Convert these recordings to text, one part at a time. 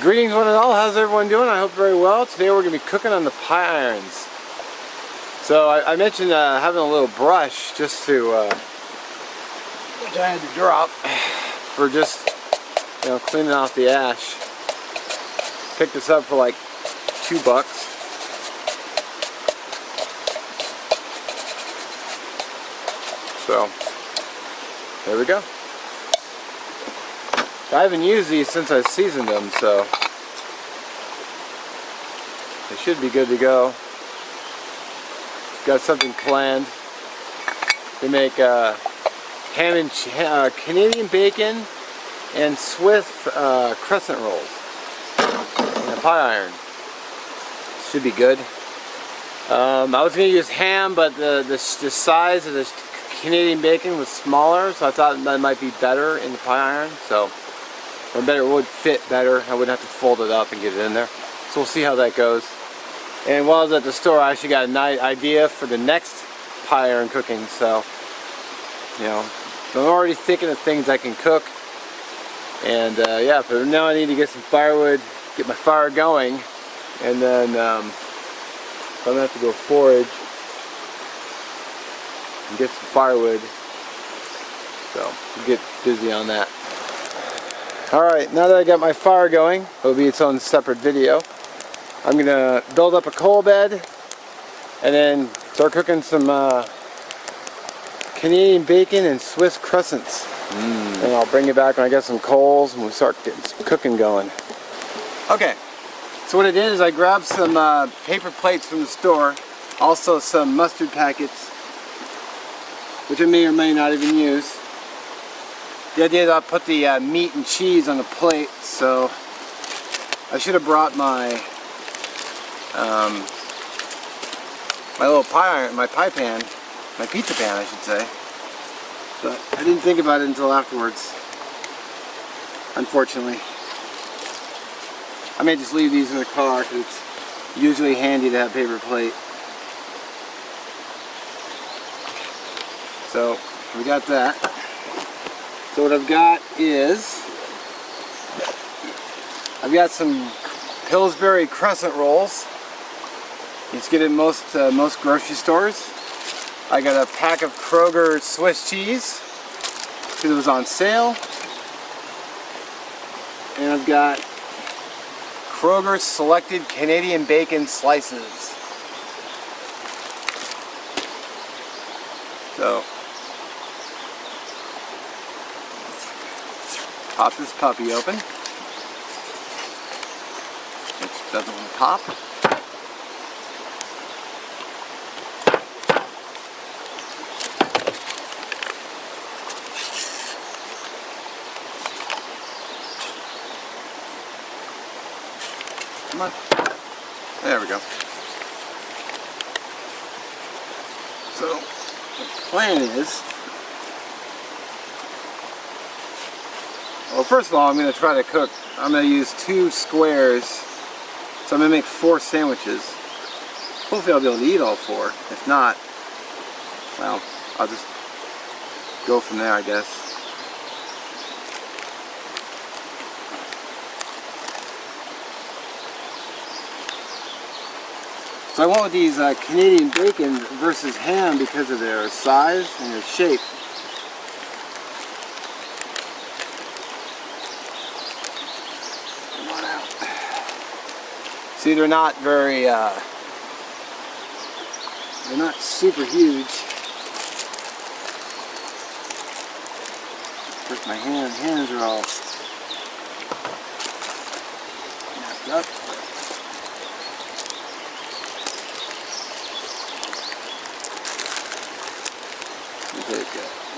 Greetings one and all, how's everyone doing? I hope very well. Today we're going to be cooking on the pie irons. So I mentioned having a little brush just to, which I had to drop for just, cleaning off the ash. Picked this up for like $2. So, there we go. I haven't used these since I seasoned them, so they should be good to go. Got something planned to make ham and Canadian bacon and Swiss crescent rolls in a pie iron. Should be good. I was going to use ham, but the size of the Canadian bacon was smaller, so I thought that might be better in the pie iron. So. Or better, it would fit better. I wouldn't have to fold it up and get it in there. So we'll see how that goes. And while I was at the store, I actually got a nice idea for the next pie iron cooking. So, I'm already thinking of things I can cook. And yeah, but now I need to get some firewood, get my fire going, and then I'm gonna have to go forage and get some firewood. So we'll get busy on that. Alright, now that I got my fire going, it'll be its own separate video. I'm going to build up a coal bed and then start cooking some Canadian bacon and Swiss crescents. And I'll bring you back when I get some coals and we'll start getting some cooking going. Okay, so what I did is I grabbed some paper plates from the store, also some mustard packets, which I may or may not even use. The idea is I'll put the meat and cheese on the plate, so I should have brought my my little pie iron, my pie pan, my pizza pan I should say, but I didn't think about it until afterwards, unfortunately. I may just leave these in the car because it's usually handy to have paper plate. So we got that. So what I've got is, I've got some Pillsbury crescent rolls. You can get it in most grocery stores. I got a pack of Kroger Swiss cheese because it was on sale. And I've got Kroger selected Canadian bacon slices. So, pop this puppy open, which doesn't want to pop. Come on. There we go. So, the plan is, well, first of all, I'm going to try to cook. I'm going to use 2 squares, so I'm going to make 4 sandwiches. Hopefully I'll be able to eat all 4. If not, well, I'll just go from there, I guess. So I went with these Canadian bacon versus ham because of their size and their shape. See, they're not very, they're not super huge. Of course, my hands are all messed up. Take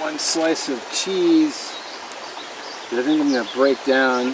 one slice of cheese that I think I'm going to break down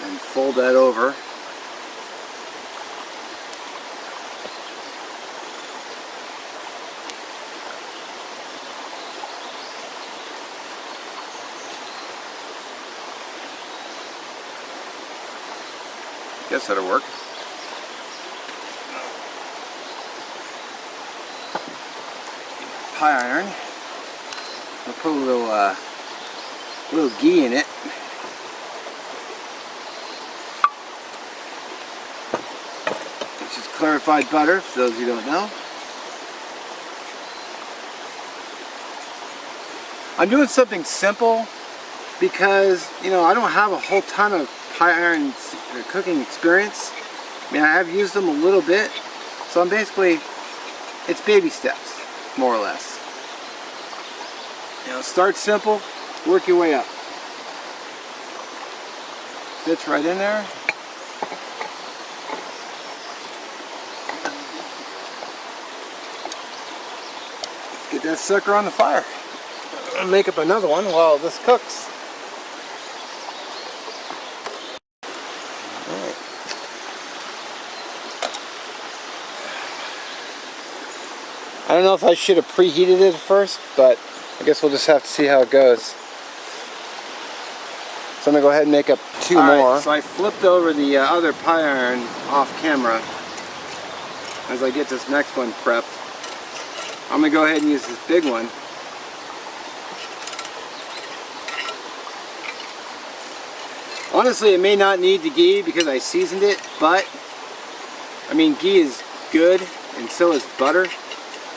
and fold that over. Guess that'll work. Pie iron. I'll put a little ghee in it. clarified butter, for those of you who don't know. I'm doing something simple because, you know, I don't have a whole ton of pie iron cooking experience. I mean, I have used them a little bit, so I'm basically, it's baby steps, more or less. You know, start simple, work your way up. Fits right in there. Get that sucker on the fire. I'll make up another one while this cooks. Alright. I don't know if I should have preheated it first, but I guess we'll just have to see how it goes. So I'm going to go ahead and make up two more. So I flipped over the other pie iron off camera as I get this next one prepped. I'm going to go ahead and use this big one. Honestly, it may not need the ghee because I seasoned it, but I mean, ghee is good and so is butter.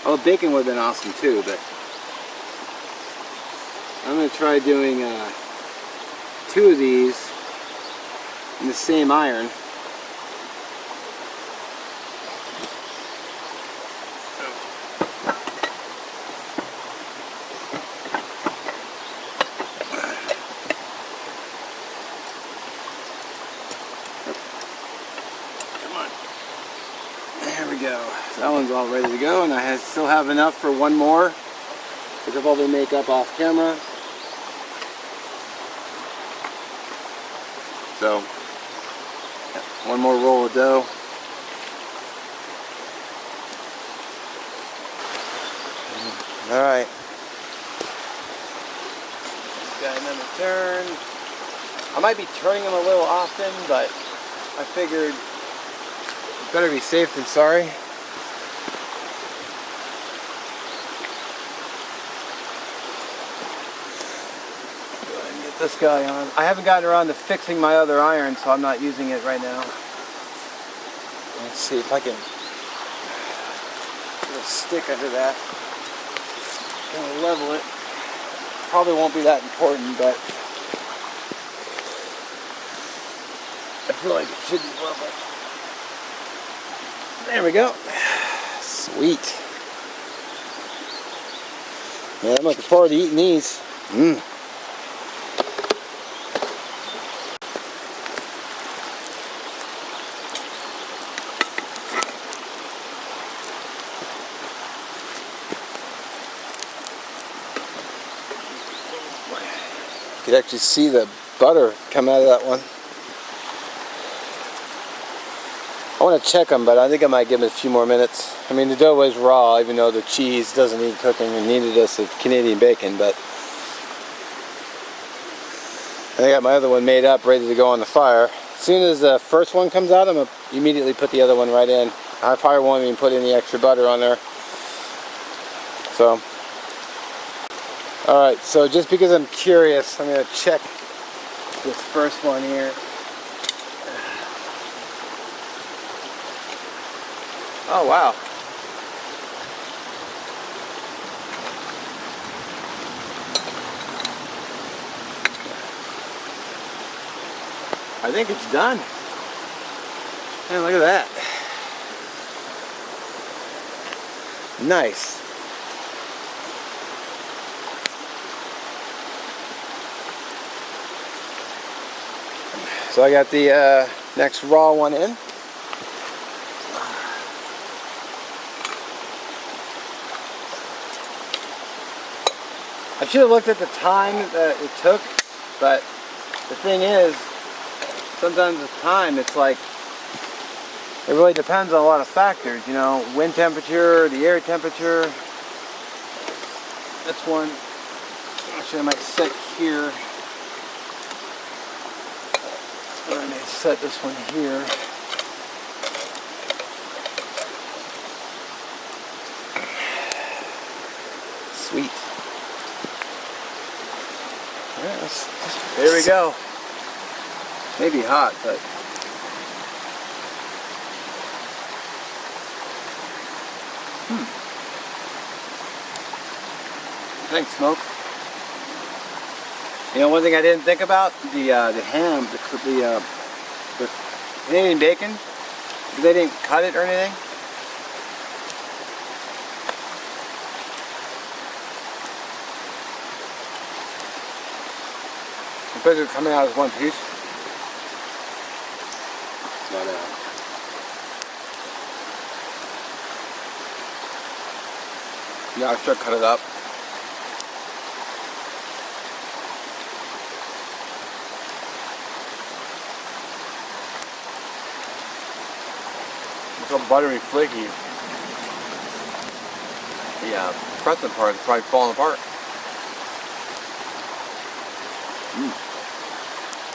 Oh, bacon would have been awesome too, but I'm going to try doing 2 of these in the same iron. There we go. So that one's all ready to go, and I still have enough for one more, which I'll probably make up off camera. So, one more roll of dough. Alright. Got another turn. I might be turning them a little often, but I figured better be safe than sorry. Go ahead and get this guy on. I haven't gotten around to fixing my other iron, so I'm not using it right now. Let's see if I can put a stick under that. Gonna level it. Probably won't be that important, but I feel like it should be level. There we go. Sweet. Man, I'm looking forward to eating these. You could actually see the butter come out of that one. I want to check them, but I think I might give them a few more minutes. I mean, the dough was raw, even though the cheese doesn't need cooking and needed us a Canadian bacon, but I got my other one made up, ready to go on the fire. As soon as the first one comes out, I'm going to immediately put the other one right in. I probably won't even put any extra butter on there. So, alright, so just because I'm curious, I'm going to check this first one here. Oh wow. I think it's done. Man, look at that. Nice. So I got the next raw one in. I should have looked at the time that it took, but the thing is, sometimes the time, it's like, it really depends on a lot of factors, you know, wind temperature, the air temperature. This one, actually I might set here. I may set this one here. Sweet. There we go. Maybe hot, but Thanks, Smoke. You know, one thing I didn't think about, the ham, the Canadian bacon, they didn't cut it or anything. Because it's coming out as one piece. But, yeah, I should cut it up. It's so buttery, flaky. The Cresent part is probably falling apart.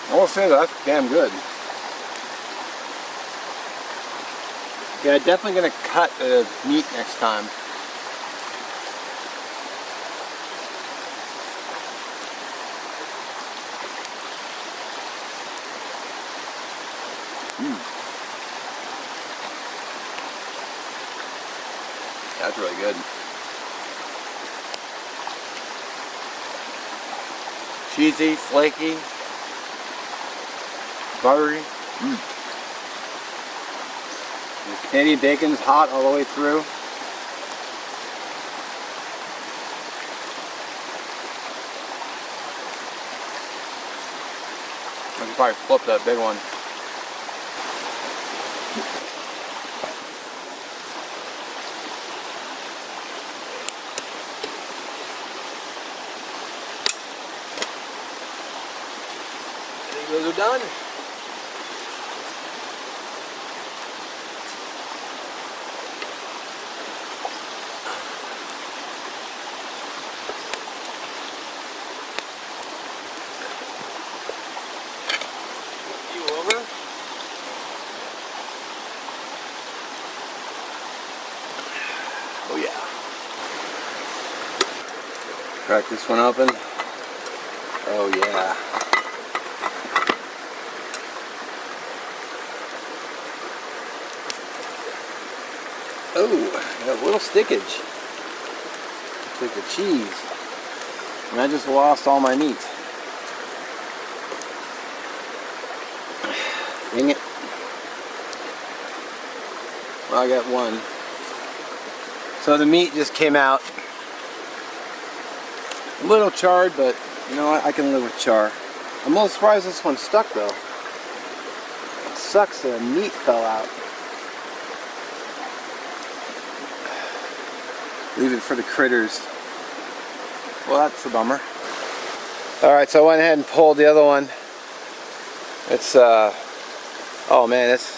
I will say that that's damn good. Yeah, definitely gonna cut the meat next time. That's really good. Cheesy, flaky, buttery. The Canadian bacon's hot all the way through. I could probably flip that big one. Those are done. You over? Oh yeah. Crack this one open. Oh yeah. Oh, got a little stickage. Looks like the cheese. And I just lost all my meat. Dang it. Well, I got one. So the meat just came out. A little charred, but you know what? I can live with char. I'm a little surprised this one stuck though. It sucks the meat fell out. Leave it for the critters. Well, that's a bummer. Alright, so I went ahead and pulled the other one. It's, oh man, it's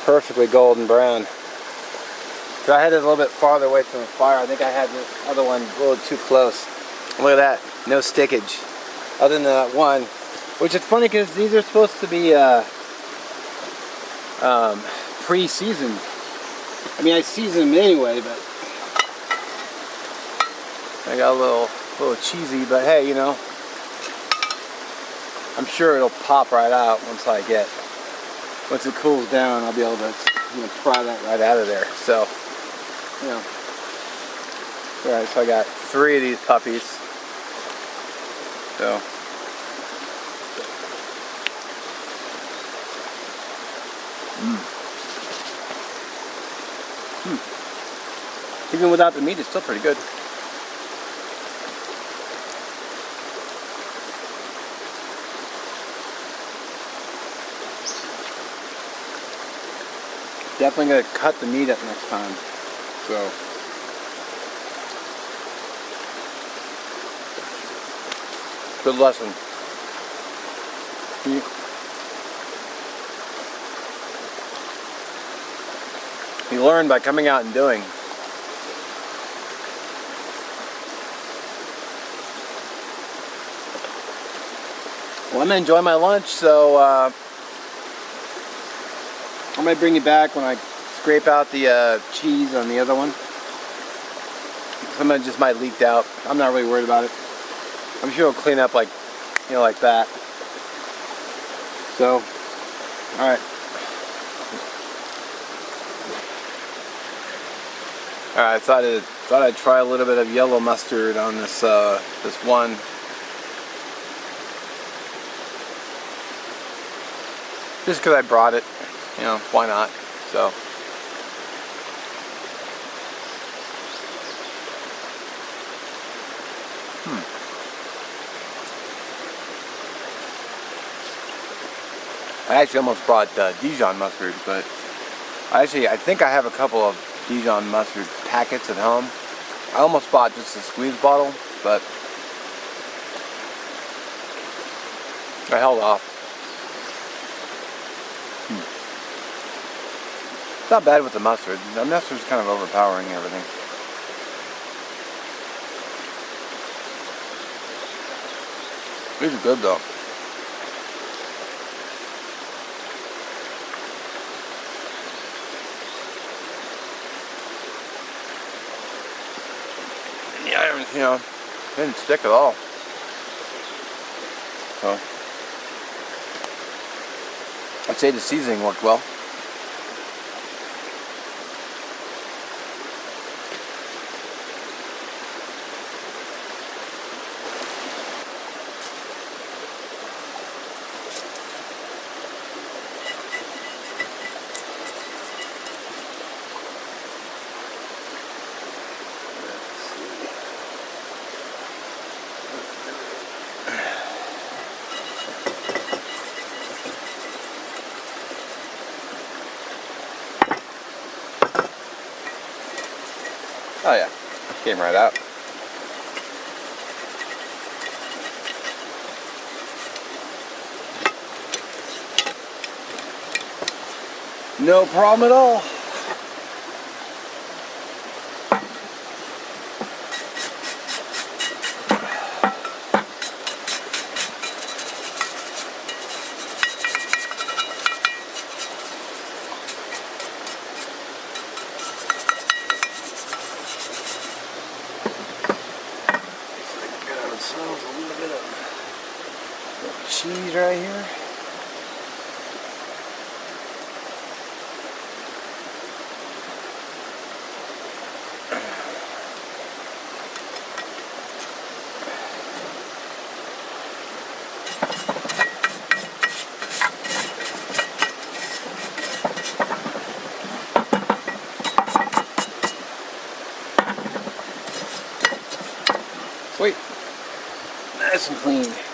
perfectly golden brown. So I had it a little bit farther away from the fire. I think I had the other one a little too close. Look at that, no stickage. Other than that one, which is funny because these are supposed to be pre-seasoned. I mean, I season them anyway, but I got a little cheesy, but hey, you know, I'm sure it'll pop right out once it cools down, I'll be able to, you know, pry that right out of there. So, you know, alright, so I got 3 of these puppies. So, even without the meat, it's still pretty good. Definitely gonna cut the meat up next time. So good lesson. You learn by coming out and doing. Well, I'm gonna enjoy my lunch, so I might bring you back when I scrape out the cheese on the other one. Some of it just might leak out. I'm not really worried about it. I'm sure it'll clean up like, you know, like that. So, alright. Alright, thought I'd try a little bit of yellow mustard on this this one. Just because I brought it, you know, why not? So. I actually almost brought Dijon mustard, but I think I have a couple of Dijon mustard packets at home. I almost bought just a squeeze bottle, but I held off. It's not bad with the mustard. The mustard's kind of overpowering everything. These are good though. The irons, you know, didn't stick at all. So I'd say the seasoning worked well. Oh yeah, came right out. No problem at all. So a little bit of cheese right here. Sweet. Nice and clean.